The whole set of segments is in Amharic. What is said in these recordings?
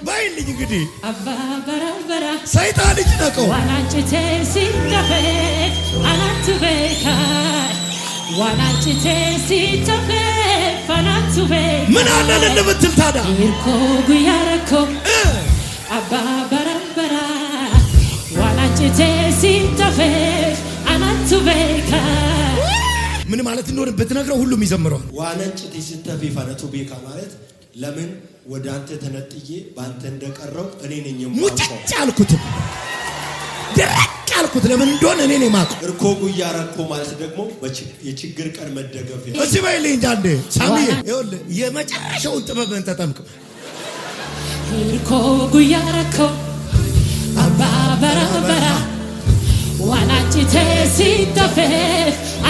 ባይልኝ እንግዲህ ሰይጣን ይጭነቀው ዋናጭቴ ሲተፈ አናቱ ቤካ ዋናጭቴ ሲተፈ አናቱ ቤካ ምን አለ ለምትል ታዲያ ይርኮ ጉያረኮ አባ በረበራ ዋናጭቴ ሲተፈ አናቱ ቤካ ምን ማለት እንደሆነ ብትነግረው ሁሉም ይዘምረዋል። ዋናጭቴ ሲተፈ አናቱ ቤካ ማለት ለምን ወደ አንተ ተነጥዬ ባንተ እንደቀረው እኔ ነኝ የማውቀው። ሙጭጭ አልኩት ደረቅ አልኩት ለምን እንደሆነ እኔ ነኝ የማውቀው። እርኮ ጉያረኮ ማለት ደግሞ የችግር ቀን መደገፊያ። እሺ በይልኝ እንጃንዴ ሳሚዬ ይኸውልህ የመጨረሻውን ጥበብን ተጠምቅ። እርኮ ጉያረኮ አባ በረበራ ዋናጭቴ ሲተፈ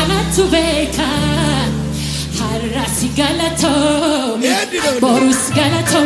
አናቱ ቤካ Harasi galato, borus galato,